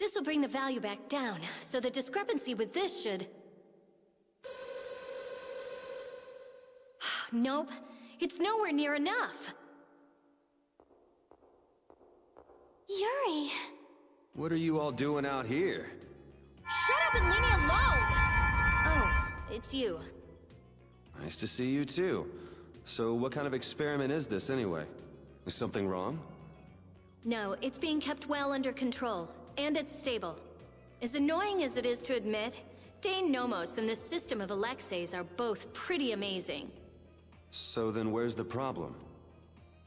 This will bring the value back down, so the discrepancy with this should... Nope, it's nowhere near enough. Yuri! What are you all doing out here? Shut up and leave me alone! Oh, it's you. Nice to see you too. So what kind of experiment is this anyway? Is something wrong? No, it's being kept well under control, and it's stable. As annoying as it is to admit, Dane Nomos and this system of Alexei's are both pretty amazing. So then where's the problem?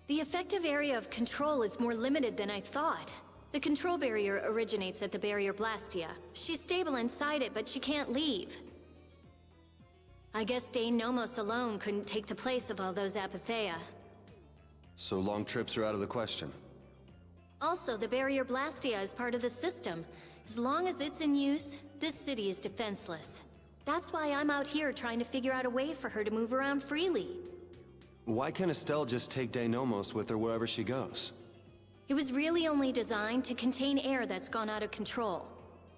The effective area of control is more limited than I thought. The control barrier originates at the barrier Blastia. She's stable inside it, but she can't leave. I guess Dane Nomos alone couldn't take the place of all those Apatheia. So long trips are out of the question. Also, the barrier Blastia is part of the system. As long as it's in use, this city is defenseless. That's why I'm out here trying to figure out a way for her to move around freely. Why can't Estelle just take Deinomos with her wherever she goes? It was really only designed to contain air that's gone out of control.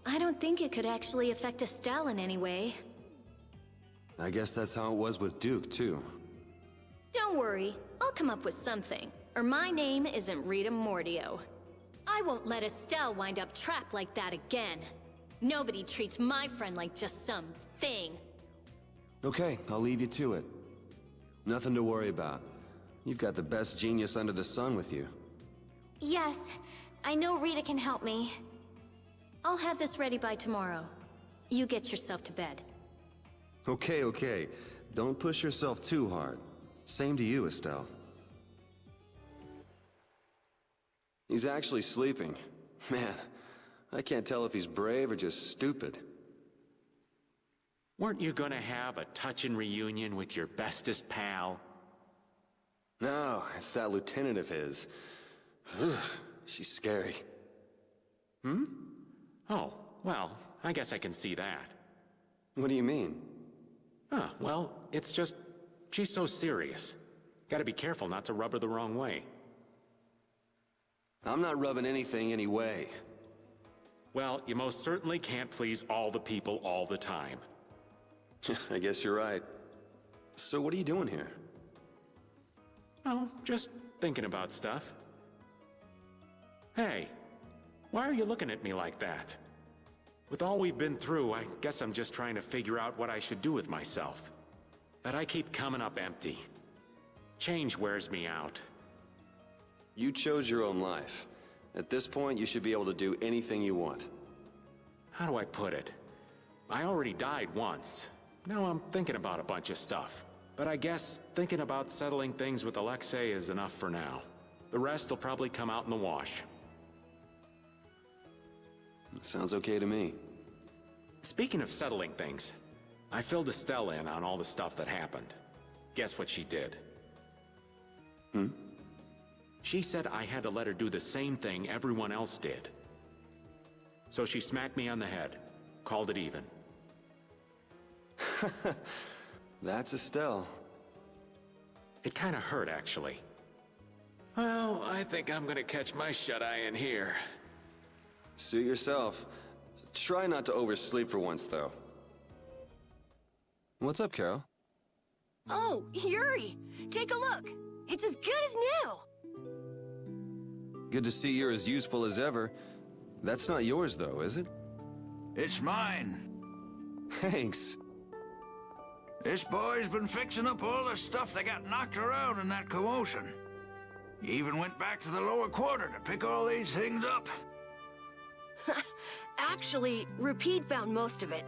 I don't think it could actually affect Estelle in any way. I guess that's how it was with Duke, too. Don't worry, I'll come up with something. Or my name isn't Rita Mordio. I won't let Estelle wind up trapped like that again. Nobody treats my friend like just some thing. Okay, I'll leave you to it. Nothing to worry about. You've got the best genius under the sun with you. Yes, I know Rita can help me. I'll have this ready by tomorrow. You get yourself to bed. Okay. Don't push yourself too hard. Same to you, Estelle. He's actually sleeping. Man, I can't tell if he's brave or just stupid. Weren't you gonna have a touching reunion with your bestest pal? No, it's that lieutenant of his. She's scary. Oh, well, I guess I can see that. What do you mean? Well, it's just... she's so serious. Gotta be careful not to rub her the wrong way. I'm not rubbing anything any way. Well, you most certainly can't please all the people all the time. I guess you're right. So what are you doing here? Oh, just thinking about stuff. Hey, why are you looking at me like that? With all we've been through, I guess I'm just trying to figure out what I should do with myself. But I keep coming up empty. Change wears me out. You chose your own life. At this point, you should be able to do anything you want. How do I put it? I already died once. Now I'm thinking about a bunch of stuff. But I guess thinking about settling things with Alexei is enough for now. The rest will probably come out in the wash. Sounds okay to me. Speaking of settling things, I filled Estelle in on all the stuff that happened. Guess what she did? She said I had to let her do the same thing everyone else did. So she smacked me on the head. Called it even. That's Estelle. It kinda hurt, actually. Well, I think I'm gonna catch my shut-eye in here. Suit yourself. Try not to oversleep for once, though. What's up, Carol? Oh, Yuri! Take a look! It's as good as new! Good to see you're as useful as ever. That's not yours, though, is it? It's mine. Thanks. This boy's been fixing up all the stuff that got knocked around in that commotion. He even went back to the lower quarter to pick all these things up. Actually, Rapide found most of it.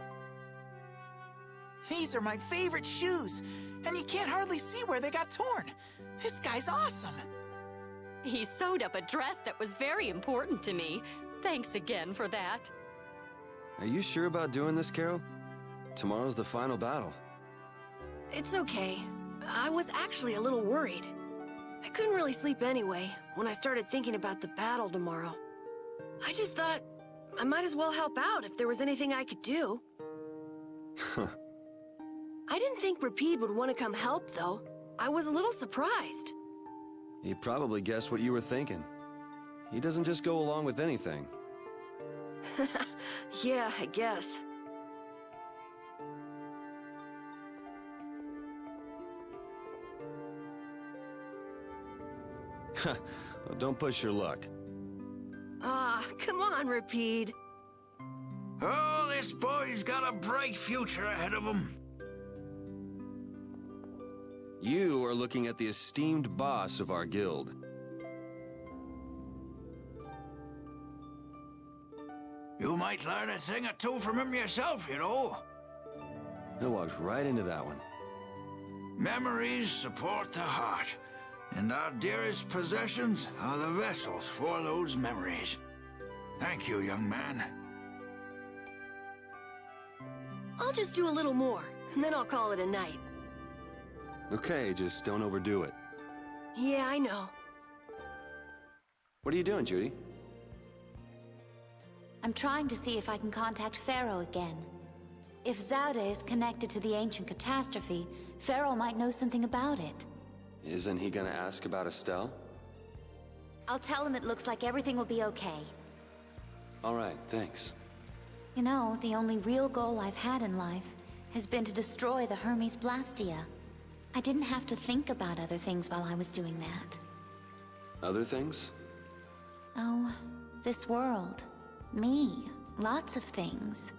These are my favorite shoes, and you can't hardly see where they got torn. This guy's awesome. He sewed up a dress that was very important to me. Thanks again for that. Are you sure about doing this, Carol? Tomorrow's the final battle. It's okay. I was actually a little worried. I couldn't really sleep anyway, when I started thinking about the battle tomorrow. I just thought I might as well help out if there was anything I could do. I didn't think Rapide would want to come help, though. I was a little surprised. He probably guessed what you were thinking. He doesn't just go along with anything. Yeah, I guess. Well, don't push your luck. Ah, come on, Rapide. Oh, this boy's got a bright future ahead of him. You are looking at the esteemed boss of our guild. You might learn a thing or two from him yourself, you know. I walked right into that one. Memories support the heart, and our dearest possessions are the vessels for those memories. Thank you, young man. I'll just do a little more, and then I'll call it a night. Okay, just don't overdo it. Yeah, I know. What are you doing, Judy? I'm trying to see if I can contact Pharaoh again. If Zaude is connected to the ancient catastrophe, Pharaoh might know something about it. Isn't he gonna ask about Estelle? I'll tell him it looks like everything will be okay. All right, thanks. You know, the only real goal I've had in life has been to destroy the Hermes Blastia. I didn't have to think about other things while I was doing that. Other things? Oh, this world. Me. Lots of things.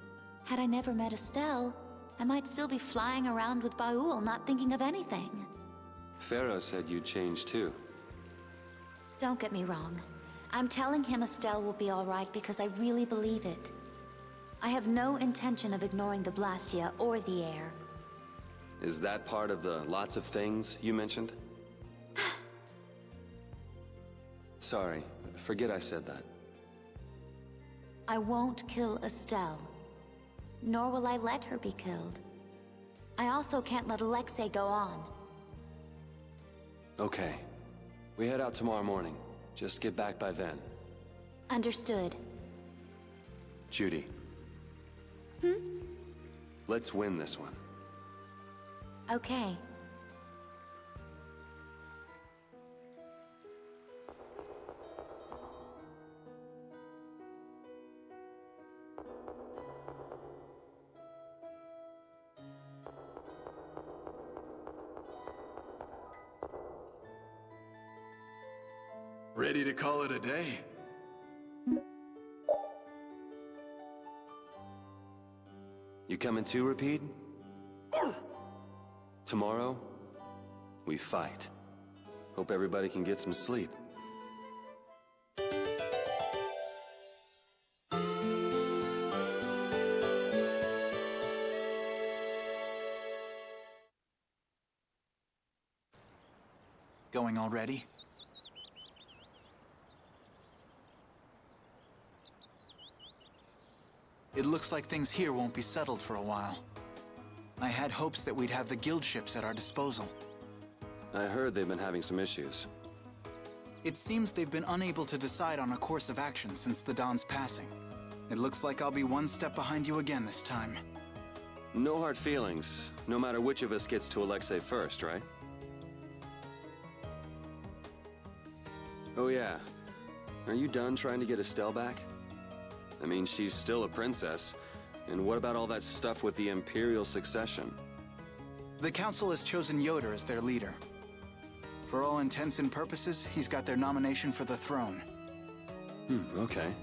Had I never met Estelle, I might still be flying around with Baul, not thinking of anything. Pharaoh said you'd change too. Don't get me wrong. I'm telling him Estelle will be alright because I really believe it. I have no intention of ignoring the Blastia or the air. Is that part of the lots of things you mentioned? Sorry, forget I said that. I won't kill Estelle. Nor will I let her be killed. I also can't let Alexei go on. Okay. We head out tomorrow morning. Just get back by then. Understood. Judy. Let's win this one. Okay. Ready to call it a day? You coming too, Rapide? Tomorrow, we fight. Hope everybody can get some sleep. Going already? It looks like things here won't be settled for a while. I had hopes that we'd have the guild ships at our disposal. I heard they've been having some issues. It seems they've been unable to decide on a course of action since the Dawn's passing. It looks like I'll be one step behind you again this time. No hard feelings, no matter which of us gets to Alexei first, right? Oh yeah. Are you done trying to get Estelle back? I mean, she's still a princess. And what about all that stuff with the Imperial succession? The Council has chosen Yoder as their leader. For all intents and purposes, he's got their nomination for the throne. Okay.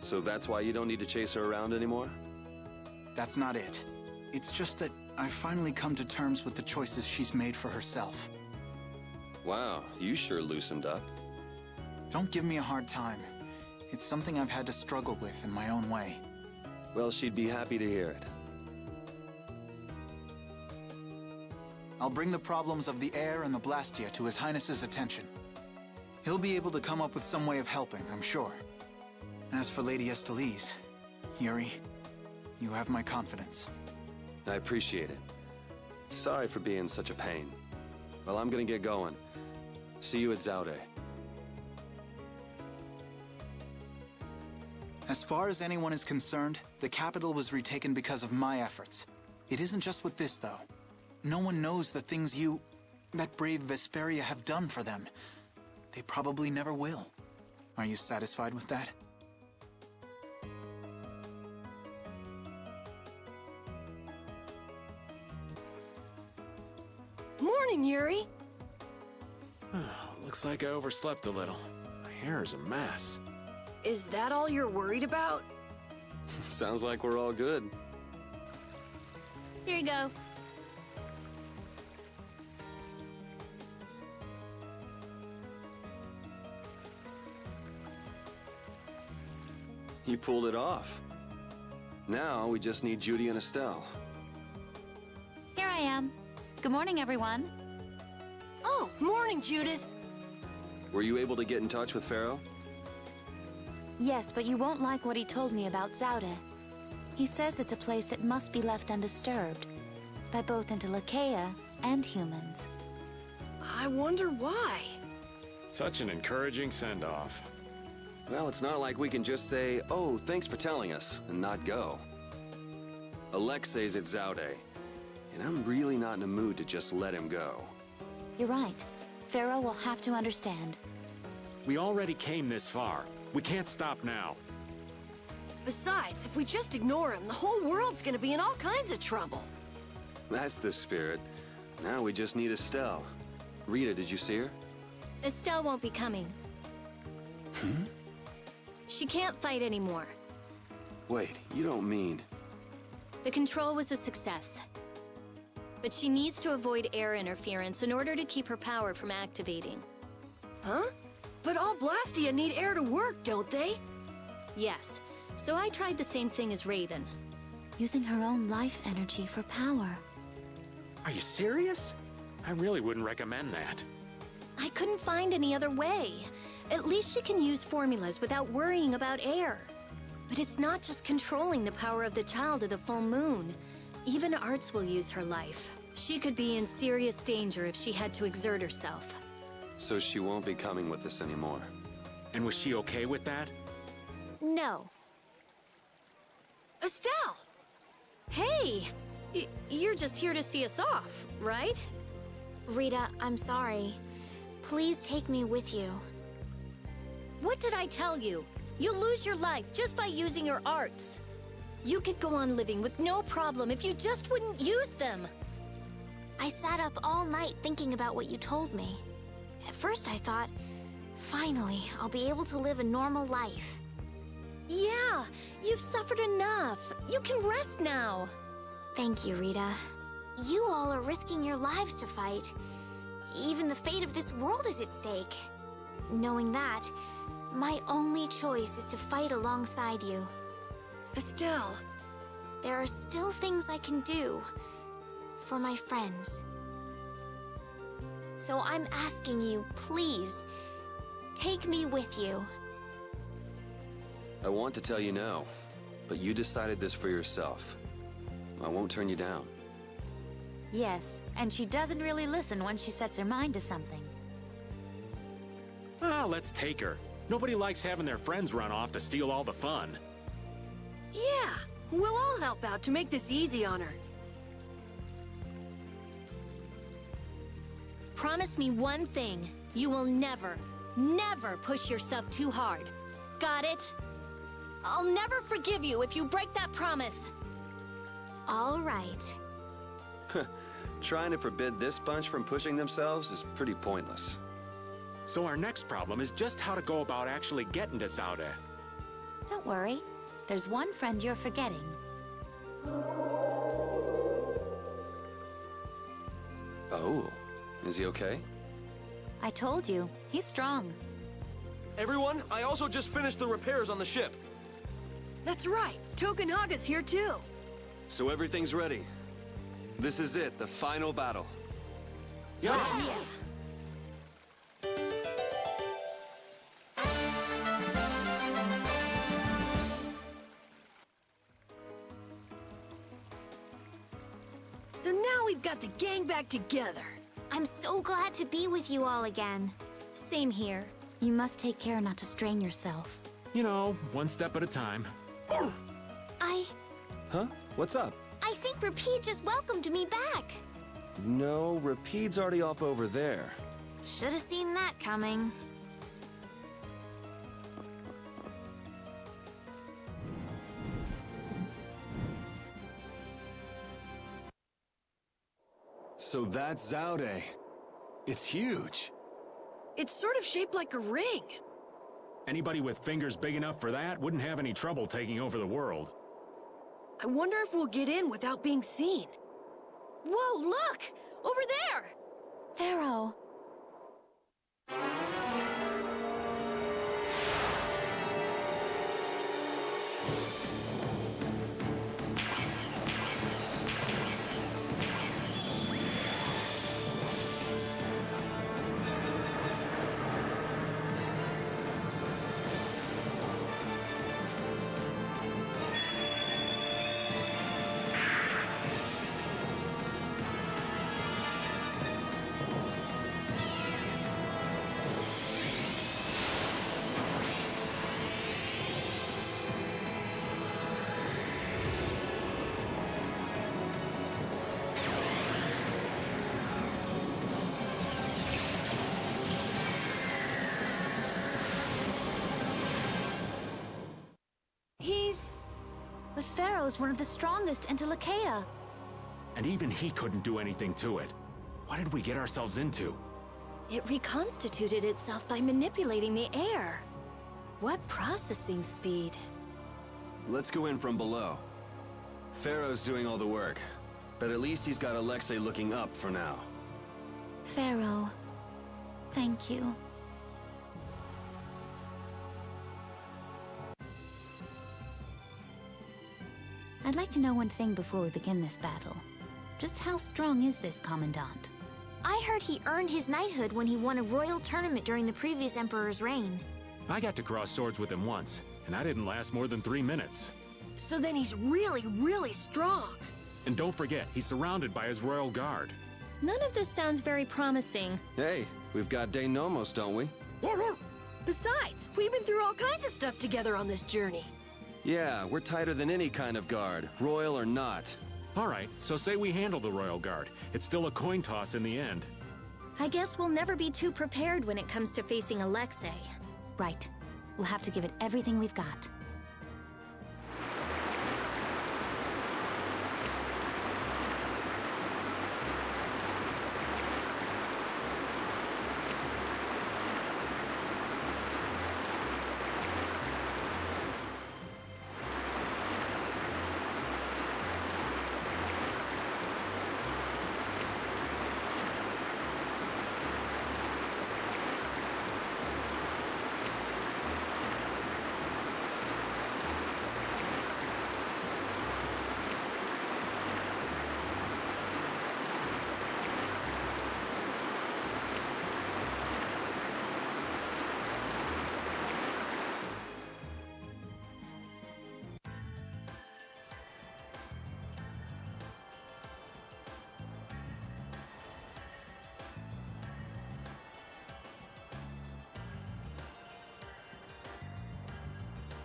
So that's why you don't need to chase her around anymore? That's not it. It's just that I've finally come to terms with the choices she's made for herself. Wow, you sure loosened up. Don't give me a hard time. It's something I've had to struggle with in my own way. Well, she'd be happy to hear it. I'll bring the problems of the air and the Blastia to His Highness's attention. He'll be able to come up with some way of helping, I'm sure. As for Lady Estellise, Yuri, you have my confidence. I appreciate it. Sorry for being such a pain. Well, I'm gonna get going. See you at Zaude. As far as anyone is concerned, the capital was retaken because of my efforts. It isn't just with this, though. No one knows the things that brave Vesperia have done for them. They probably never will. Are you satisfied with that? morning, Yuri. Looks like I overslept a little. My hair is a mess. Is that all you're worried about? Sounds like we're all good. Here you go. You pulled it off. Now we just need Judy and Estelle. Here I am. Good morning, everyone. Oh, morning, Judith. Were you able to get in touch with Pharaoh? Yes, but you won't like what he told me about Zaude. He says it's a place that must be left undisturbed by both Interlakeia and humans. I wonder why. Such an encouraging send-off. Well, it's not like we can just say, oh, thanks for telling us, and not go. Alexei's at Zaude, and I'm really not in a mood to just let him go. You're right. Pharaoh will have to understand. We already came this far. We can't stop now. Besides, if we just ignore him, the whole world's gonna be in all kinds of trouble. That's the spirit. Now we just need Estelle. Rita, did you see her? Estelle won't be coming. She can't fight anymore. Wait, you don't mean... The control was a success. But she needs to avoid air interference in order to keep her power from activating. Huh? But all Blastia need air to work, don't they? Yes. So I tried the same thing as Raven. Using her own life energy for power. Are you serious? I really wouldn't recommend that. I couldn't find any other way. At least she can use formulas without worrying about air. But it's not just controlling the power of the child of the full moon. Even Arts will use her life. She could be in serious danger if she had to exert herself. So she won't be coming with us anymore. And was she okay with that? No. Estelle! Hey! You're just here to see us off, right? Rita, I'm sorry. Please take me with you. What did I tell you? You'll lose your life just by using your arts. You could go on living with no problem if you just wouldn't use them. I sat up all night thinking about what you told me. At first I thought, finally, I'll be able to live a normal life. Yeah, you've suffered enough. You can rest now. Thank you, Rita. You all are risking your lives to fight. Even the fate of this world is at stake. Knowing that, my only choice is to fight alongside you. Estelle. There are still things I can do for my friends. So I'm asking you, please, take me with you. I want to tell you no, but you decided this for yourself. I won't turn you down. Yes, and she doesn't really listen when she sets her mind to something. Ah, let's take her. Nobody likes having their friends run off to steal all the fun. Yeah, we'll all help out to make this easy on her. Promise me one thing. You will never, never push yourself too hard. Got it? I'll never forgive you if you break that promise. All right. Trying to forbid this bunch from pushing themselves is pretty pointless. So our next problem is just how to go about actually getting to Zaude. Don't worry. There's one friend you're forgetting. Oh, is he okay? I told you, he's strong. Everyone, I also just finished the repairs on the ship. That's right. Tokunaga's here too. So everything's ready. This is it, the final battle. Yeah. So now we've got the gang back together. I'm so glad to be with you all again. Same here. You must take care not to strain yourself. You know, one step at a time. Huh? What's up? I think Rapide just welcomed me back. No, Rapide's already off over there. Should have seen that coming. So that's Zaude. It's huge. It's sort of shaped like a ring. Anybody with fingers big enough for that wouldn't have any trouble taking over the world. I wonder if we'll get in without being seen. Whoa, look! Over there! Pharaoh. But Pharaoh's one of the strongest in Telekea. And even he couldn't do anything to it. What did we get ourselves into? It reconstituted itself by manipulating the air. What processing speed? Let's go in from below. Pharaoh's doing all the work, but at least he's got Alexei looking up for now. Pharaoh, thank you. I'd like to know one thing before we begin this battle. Just how strong is this Commandant? I heard he earned his knighthood when he won a royal tournament during the previous Emperor's reign. I got to cross swords with him once, and I didn't last more than 3 minutes. So then he's really, really strong. And don't forget, he's surrounded by his royal guard. None of this sounds very promising. Hey, we've got De Nomos, don't we? Besides, we've been through all kinds of stuff together on this journey. Yeah, we're tighter than any kind of guard, royal or not. All right, so say we handle the royal guard. It's still a coin toss in the end. I guess we'll never be too prepared when it comes to facing Alexei. Right. We'll have to give it everything we've got.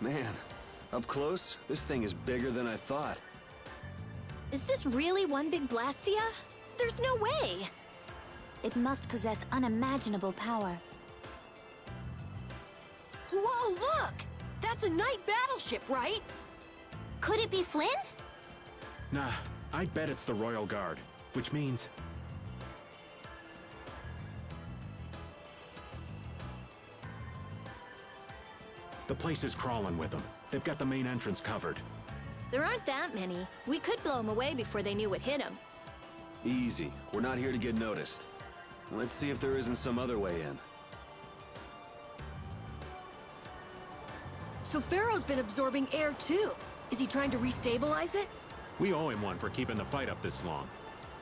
Man, up close, this thing is bigger than I thought. Is this really one big Blastia? There's no way! It must possess unimaginable power. Whoa, look! That's a knight battleship, right? Could it be Flynn? Nah, I'd bet it's the royal guard, which means... the place is crawling with them. They've got the main entrance covered. There aren't that many. We could blow them away before they knew what hit them. Easy. We're not here to get noticed. Let's see if there isn't some other way in. So Pharaoh's been absorbing air too. Is he trying to restabilize it? We owe him one for keeping the fight up this long.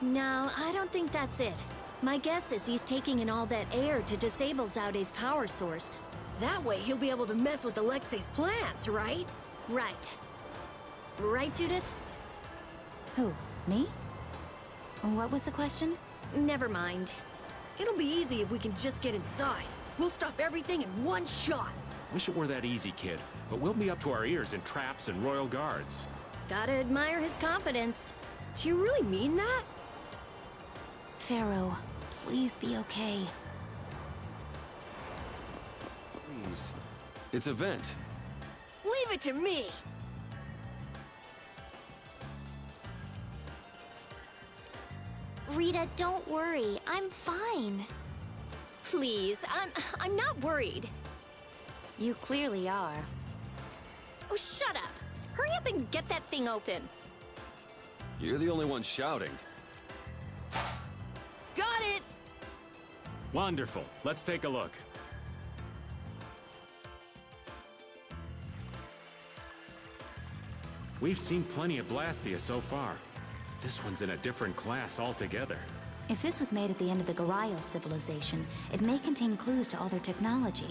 No, I don't think that's it. My guess is he's taking in all that air to disable Zaude's power source. That way he'll be able to mess with Alexei's plans, right? Right. Right, Judith? Who? Me? What was the question? Never mind. It'll be easy if we can just get inside. We'll stop everything in one shot. Wish it were that easy, kid, but we'll be up to our ears in traps and royal guards. Gotta admire his confidence. Do you really mean that? Pharaoh, please be okay. Please. It's a vent. Leave it to me! Rita, don't worry. I'm fine. Please, I'm not worried. You clearly are. Oh, shut up. Hurry up and get that thing open. You're the only one shouting. Got it! Wonderful. Let's take a look. We've seen plenty of Blastia so far. This one's in a different class altogether. If this was made at the end of the Garayo civilization, it may contain clues to all their technology.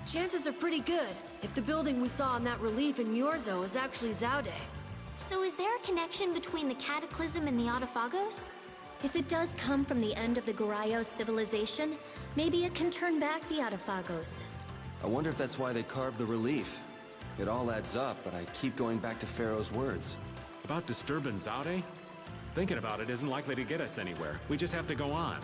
Chances are pretty good, if the building we saw in that relief in Myorzo is actually Zaude. So is there a connection between the Cataclysm and the Autophagos? If it does come from the end of the Garayo civilization, maybe it can turn back the Autophagos. I wonder if that's why they carved the relief. It all adds up, but I keep going back to Pharaoh's words. About disturbing Zaude? Thinking about it isn't likely to get us anywhere. We just have to go on.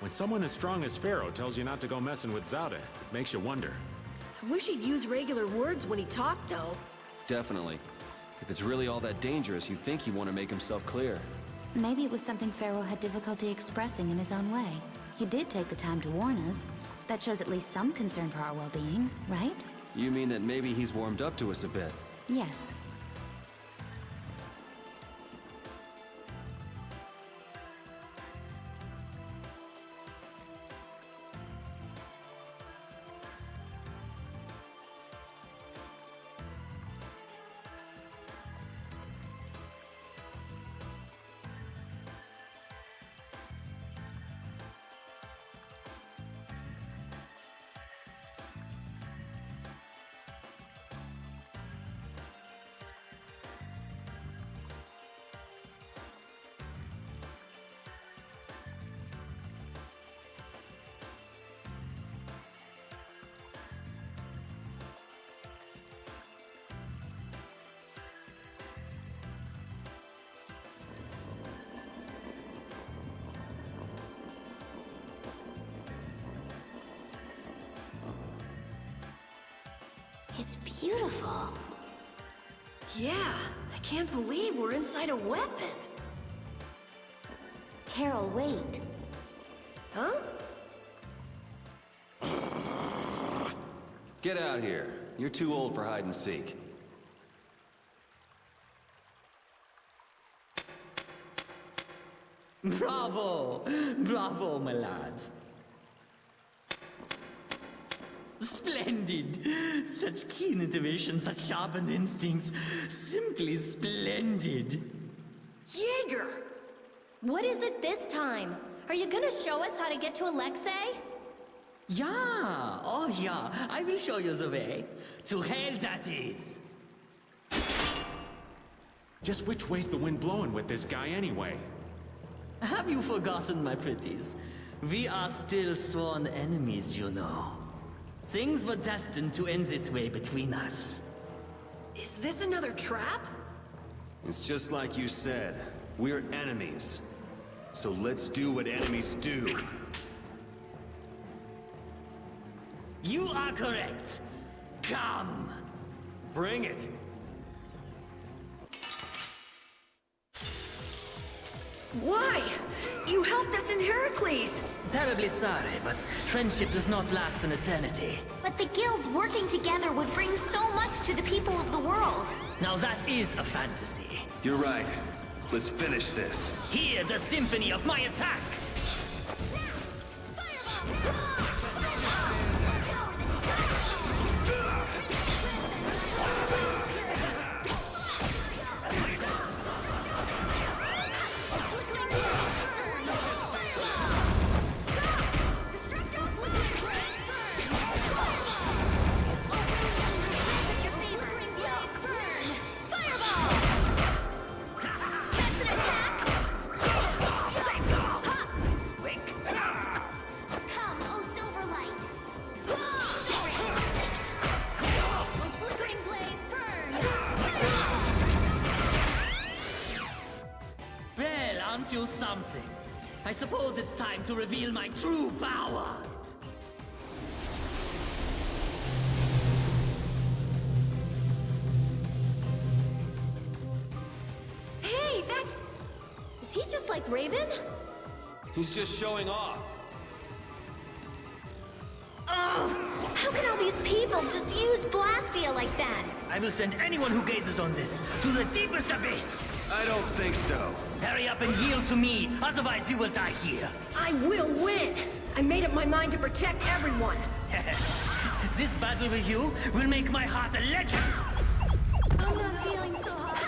When someone as strong as Pharaoh tells you not to go messing with Zaude, it makes you wonder. I wish he'd use regular words when he talked, though. Definitely. If it's really all that dangerous, you'd think he'd want to make himself clear. Maybe it was something Pharaoh had difficulty expressing in his own way. He did take the time to warn us. That shows at least some concern for our well-being, right? You mean that maybe he's warmed up to us a bit? Yes. It's beautiful. Yeah, I can't believe we're inside a weapon. Carol, wait. Huh? Get out here. You're too old for hide and seek. Bravo! Bravo, my lads. Splendid! Such keen intuition, such sharpened instincts. Simply splendid. Jaeger! What is it this time? Are you gonna show us how to get to Alexei? Yeah! Oh, yeah. I will show you the way. To hell, that is! Just which way's the wind blowing with this guy anyway? Have you forgotten, my pretties? We are still sworn enemies, you know. Things were destined to end this way between us. Is this another trap? It's just like you said. We're enemies. So let's do what enemies do. You are correct. Come! Bring it! Why? You helped us in Heracles! Terribly sorry, but friendship does not last an eternity. But the guilds working together would bring so much to the people of the world. Now that is a fantasy. You're right. Let's finish this. Hear the symphony of my attack! You something. I suppose it's time to reveal my true power. Hey, that's... Is he just like Raven? He's just showing off. Oh, how can all these people just use Blastia like that? I will send anyone who gazes on this to the deepest abyss. I don't think so. Hurry up and yield to me, otherwise you will die here. I will win! I made up my mind to protect everyone. This battle with you will make my heart a legend. I'm not feeling so hot.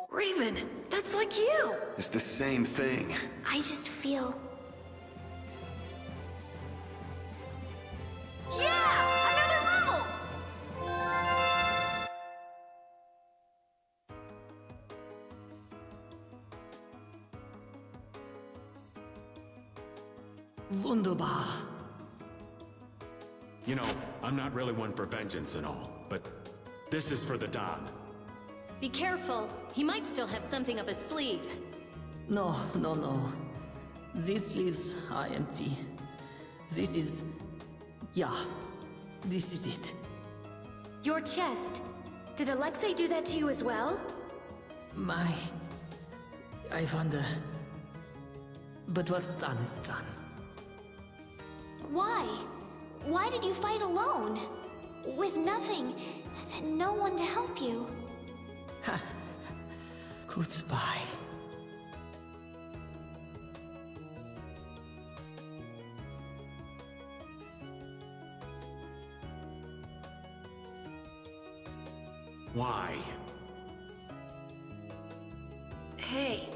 Raven, that's like you! It's the same thing. I just feel... Yeah! Another level! Wunderbar. You know, I'm not really one for vengeance and all, but this is for the Don. Be careful. He might still have something up his sleeve. No. These sleeves are empty. This is... yeah. This is it. Your chest. Did Alexei do that to you as well? I wonder... But what's done is done. Why? Why did you fight alone? With nothing, and no one to help you? Goodbye. Why? Hey.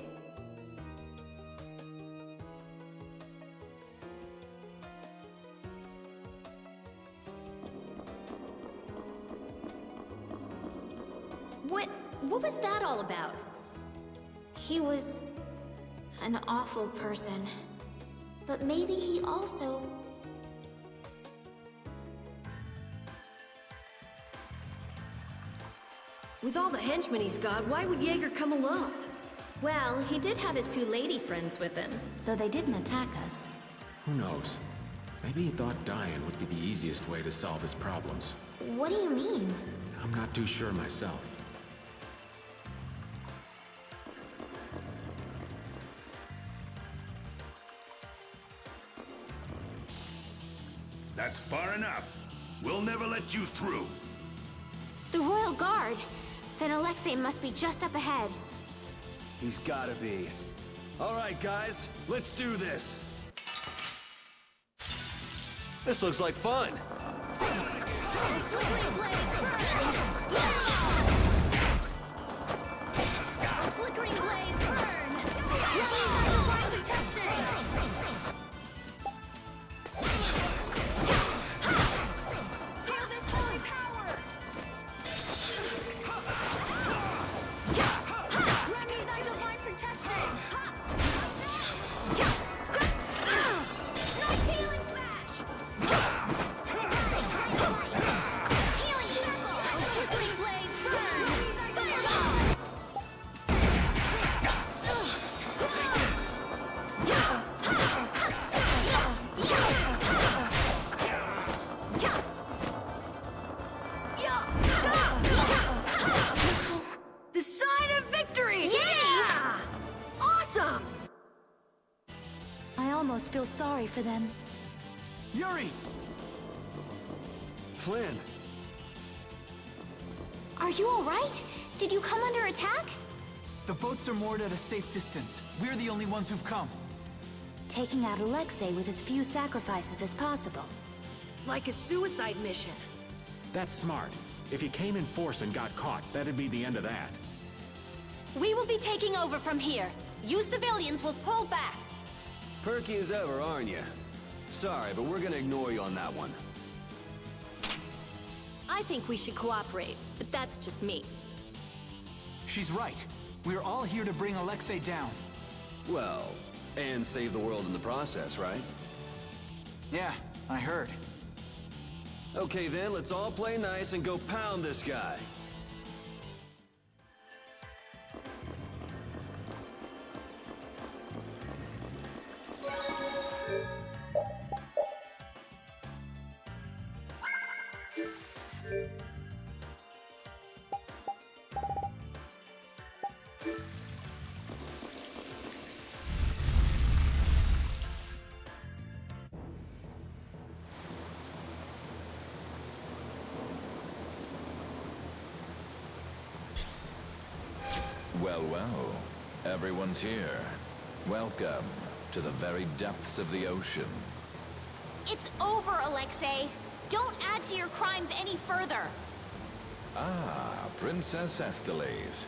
What was that all about? He was an awful person. But maybe he also... With all the henchmen he's got, why would Jaeger come alone? Well, he did have his two lady friends with him. Though they didn't attack us. Who knows? Maybe he thought dying would be the easiest way to solve his problems. What do you mean? I'm not too sure myself. That's far enough. We'll never let you through. The Royal Guard. Then Alexei must be just up ahead. He's gotta be. All right, guys, let's do this. This looks like fun. Flickering blaze, burn! Flickering blaze, burn! Divine protection! Feel this holy power! Grant me thy divine protection! Nice healing smash! Healing circle! Flickering blaze, burn! Fireball! The sign of victory! Yeah! Awesome! I almost feel sorry for them. Yuri! Flynn, Are you alright? Did you come under attack? The boats are moored at a safe distance. We're the only ones who've come. Taking out Alexei with as few sacrifices as possible. Like a suicide mission. That's smart. If he came in force and got caught, that'd be the end of that. We will be taking over from here. You civilians will pull back. perky as ever, aren't you? Sorry, but we're gonna ignore you on that one. I think we should cooperate, but that's just me. She's right. We're all here to bring Alexei down. Well, and save the world in the process, right? Yeah, I heard. Okay then, let's all play nice and go pound this guy. Well, well. Everyone's here. Welcome to the very depths of the ocean. It's over, Alexei. Don't add to your crimes any further. Ah, Princess Estelles.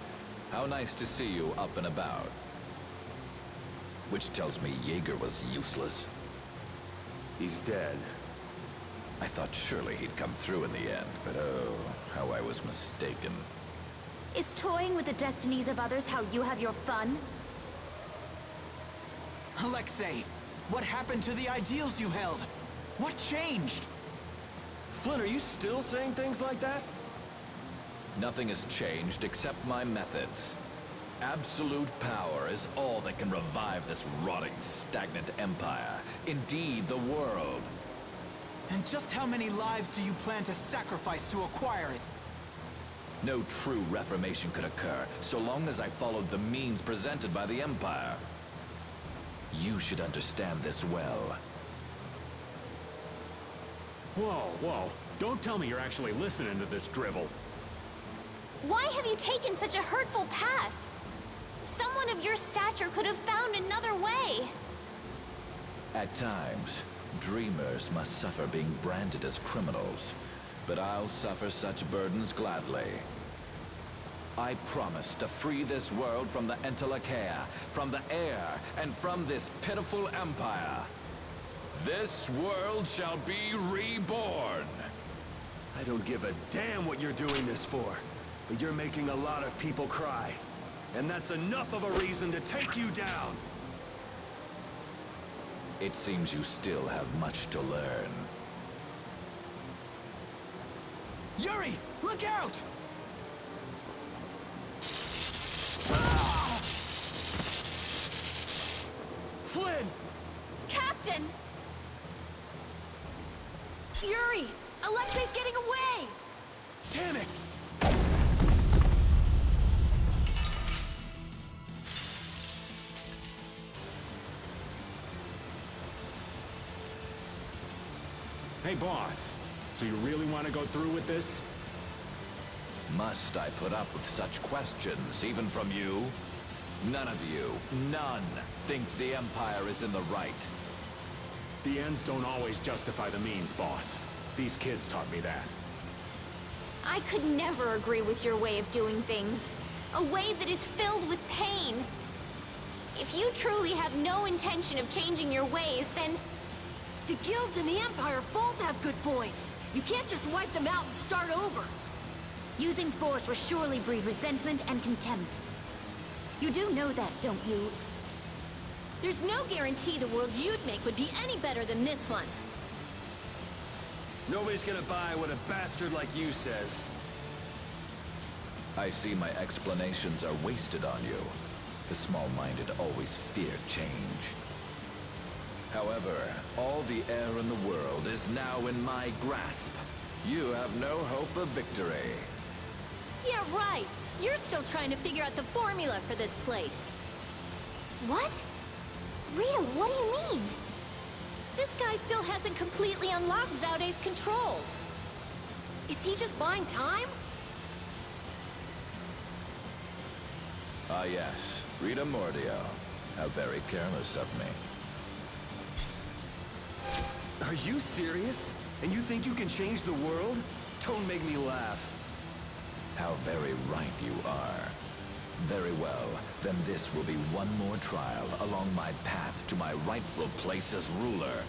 How nice to see you up and about. Which tells me Jaeger was useless. He's dead. I thought surely he'd come through in the end, but oh, how I was mistaken. Is toying with the destinies of others how you have your fun? Alexei, what happened to the ideals you held? What changed? Flynn, are you still saying things like that? Nothing has changed except my methods. Absolute power is all that can revive this rotting, stagnant empire. Indeed, the world. And just how many lives do you plan to sacrifice to acquire it? No true reformation could occur, so long as I followed the means presented by the Empire. You should understand this well. Whoa, whoa. Don't tell me you're actually listening to this drivel. Why have you taken such a hurtful path? Someone of your stature could have found another way. At times, dreamers must suffer being branded as criminals, but I'll suffer such burdens gladly. I promise to free this world from the Entelakea, from the air, and from this pitiful empire. This world shall be reborn. I don't give a damn what you're doing this for, but you're making a lot of people cry. And that's enough of a reason to take you down! It seems you still have much to learn. Yuri, look out! Flynn! Captain! Yuri! Alexei's getting away! Damn it! Hey, boss. So you really want to go through with this? Must I put up with such questions, even from you? None of you, none, thinks the Empire is in the right. The ends don't always justify the means, boss. These kids taught me that. I could never agree with your way of doing things. A way that is filled with pain. If you truly have no intention of changing your ways, then... The guilds and the Empire both have good points. You can't just wipe them out and start over. Using force will surely breed resentment and contempt. You do know that, don't you? There's no guarantee the world you'd make would be any better than this one. Nobody's gonna buy what a bastard like you says. I see my explanations are wasted on you. The small-minded always fear change. However, all the air in the world is now in my grasp. You have no hope of victory. Yeah, right. You're still trying to figure out the formula for this place. What? Rita, what do you mean? This guy still hasn't completely unlocked Zaude's controls. Is he just buying time? Ah yes, Rita Mordio. How very careless of me. Are you serious? And you think you can change the world? Don't make me laugh. How very right you are. Very well, then this will be one more trial along my path to my rightful place as ruler.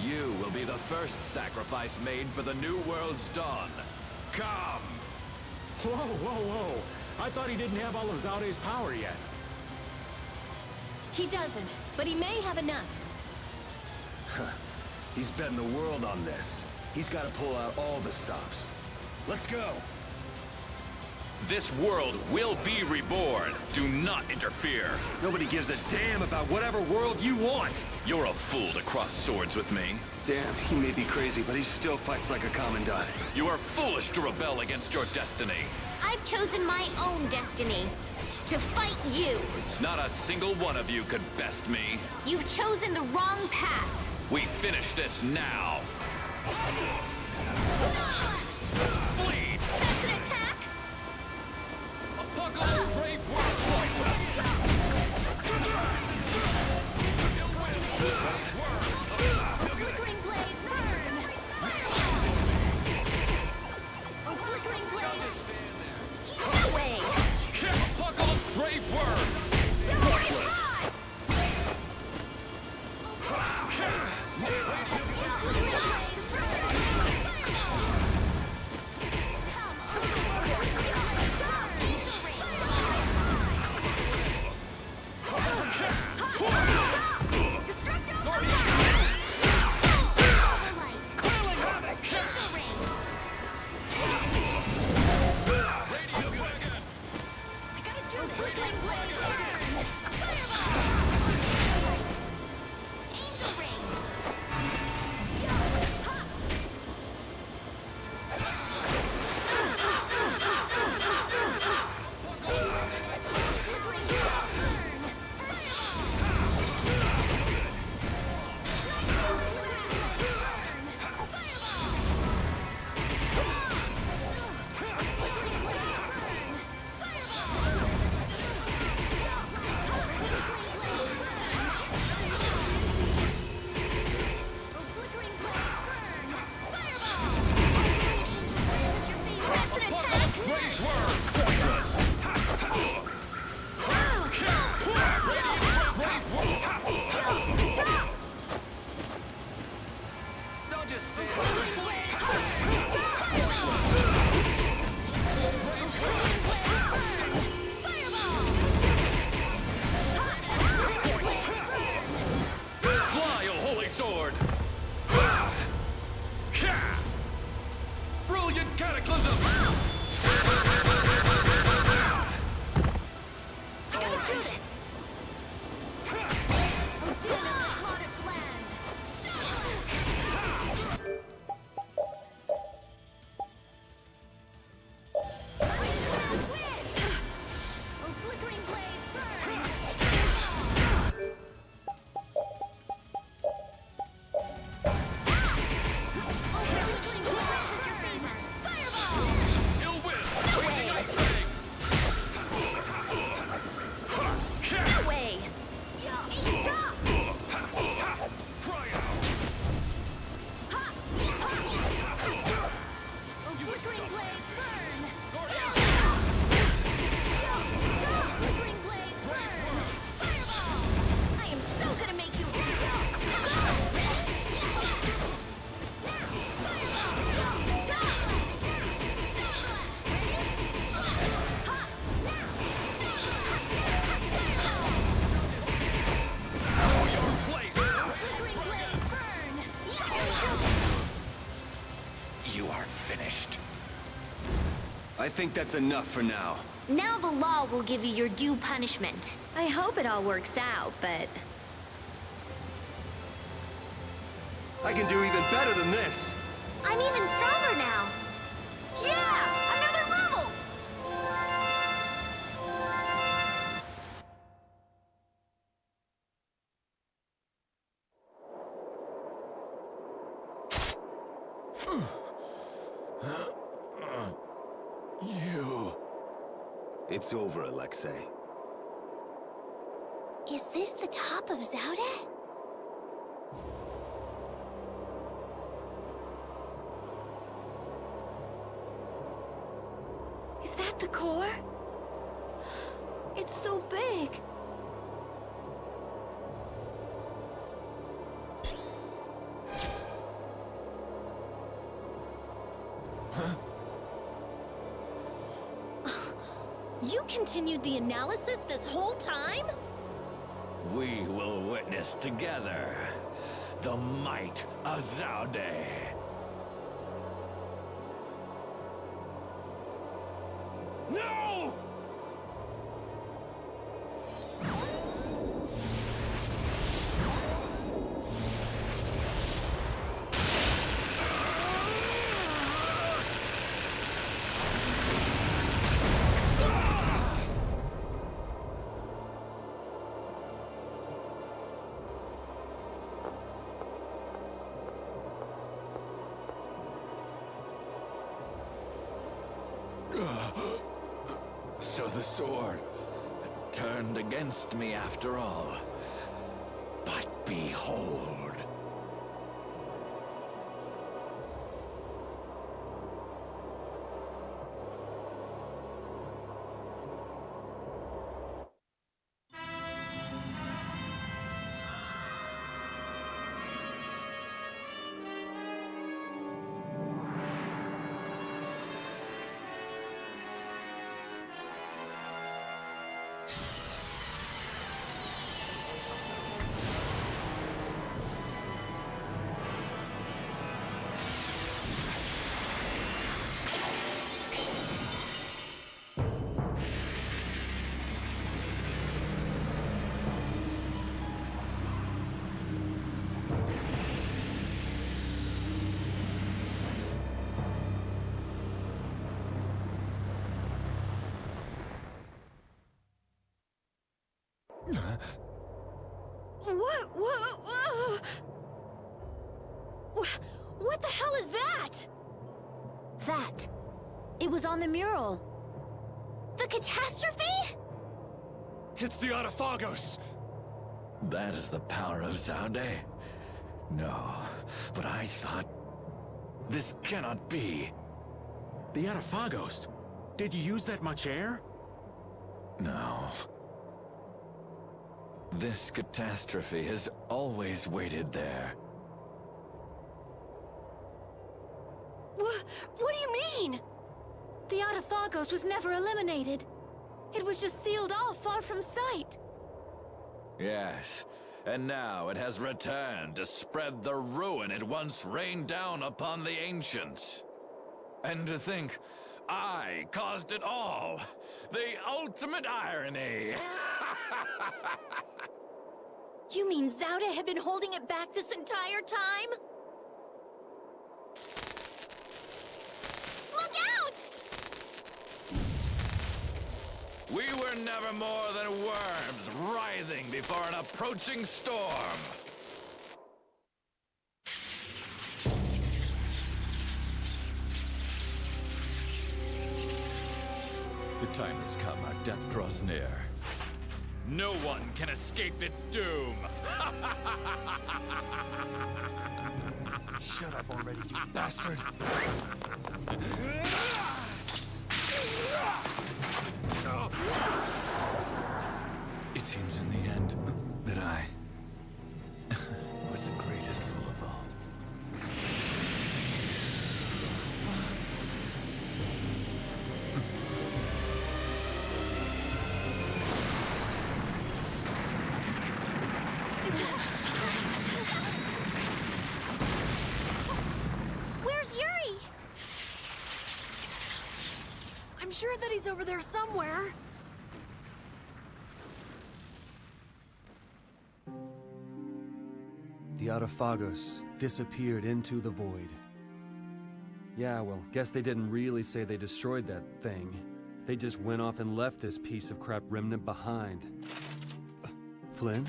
You will be the first sacrifice made for the new world's dawn. Come! Whoa, whoa, whoa! I thought he didn't have all of Zaude's power yet. He doesn't, but he may have enough. He's betting the world on this. He's got to pull out all the stops. Let's go! This world will be reborn. Do not interfere. Nobody gives a damn about whatever world you want! You're a fool to cross swords with me. Damn, he may be crazy, but he still fights like a commandant. You are foolish to rebel against your destiny. I've chosen my own destiny. To fight you. Not a single one of you could best me. You've chosen the wrong path. We finish this now. Bleed! That's an attack! Apocalypse Brave World pointless! Flickering blaze, burn! Oh, flickering blaze! No way! Apocalypse Brave Worm! Pointless! are finished. I think that's enough for now. Now the law will give you your due punishment. I hope it all works out, but... I can do even better than this! I'm even stronger now. Yeah! Another level! You... It's over, Alexei. Is this the top of Zaude? Is that the core? It's so big. You continued the analysis this whole time? We will witness together the might of Zaude. No! So the sword turned against me after all. But behold. What the hell is that? That. It was on the mural. The catastrophe? It's the Autophagos! That is the power of Zaude? No, but I thought... This cannot be. The Autophagos? Did you use that much air? No. This catastrophe has always waited there. What do you mean? The Autophagos was never eliminated. It was just sealed off far from sight. Yes, and now it has returned to spread the ruin it once rained down upon the ancients. And to think, I caused it all! The ultimate irony! You mean Zaude had been holding it back this entire time? Look out! We were never more than worms writhing before an approaching storm. The time has come. Our death draws near. No one can escape its doom. Shut up already, you bastard! It seems in the end that I was the greatest fool of all. Where's Yuri? sure that he's over there somewhere. The Autophagos disappeared into the void. Yeah, well, guess they didn't really say they destroyed that thing. They just went off and left this piece of crap remnant behind. Flynn?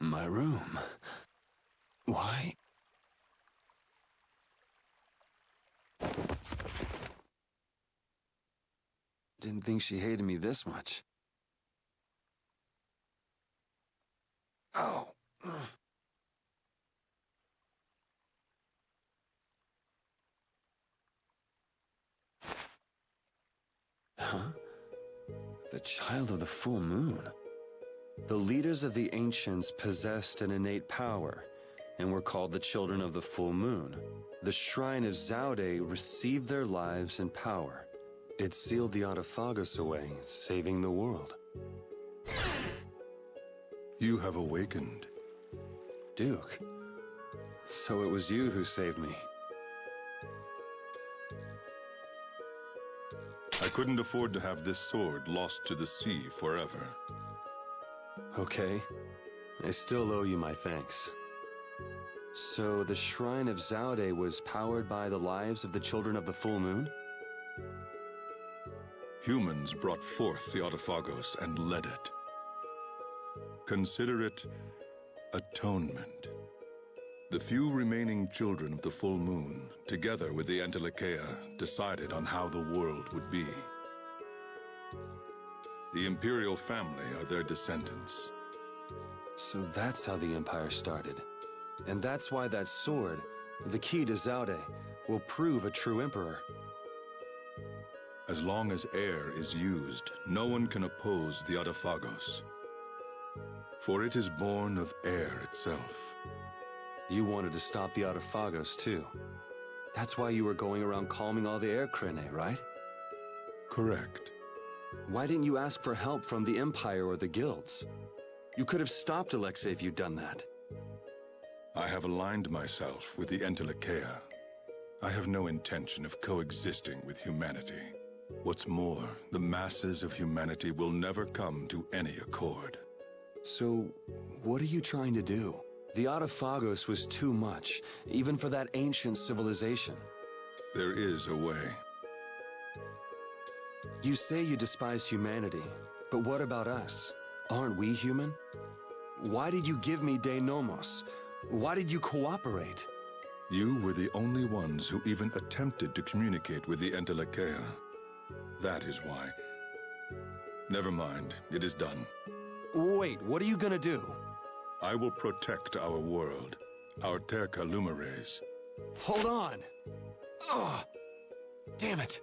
My room. Why? Didn't think she hated me this much. Oh. Huh? The child of the full moon. The leaders of the ancients possessed an innate power, and were called the children of the full moon. The shrine of Zaude received their lives and power. It sealed the Autophagos away, saving the world. You have awakened. Duke, so it was you who saved me. I couldn't afford to have this sword lost to the sea forever. Okay. I still owe you my thanks. So the Shrine of Zaude was powered by the lives of the children of the full moon? Humans brought forth the Autophagos and led it. Consider it atonement. The few remaining children of the full moon, together with the Entelecheia, decided on how the world would be. The Imperial family are their descendants. So that's how the Empire started. And that's why that sword, the key to Zaude, will prove a true Emperor. As long as air is used, no one can oppose the Autophagos. For it is born of air itself. You wanted to stop the Autophagos, too. That's why you were going around calming all the air Krene, right? Correct. Why didn't you ask for help from the Empire or the guilds? You could have stopped Alexei if you'd done that. I have aligned myself with the Entelecheia. I have no intention of coexisting with humanity. What's more, the masses of humanity will never come to any accord. So, what are you trying to do? The Autophagos was too much, even for that ancient civilization. There is a way. You say you despise humanity, but what about us? Aren't we human? Why did you give me De Nomos? Why did you cooperate? You were the only ones who even attempted to communicate with the Entelecheia. That is why. Never mind, it is done. Wait, what are you gonna do? I will protect our world, our Terca Lumares. Hold on! Ugh! Damn it!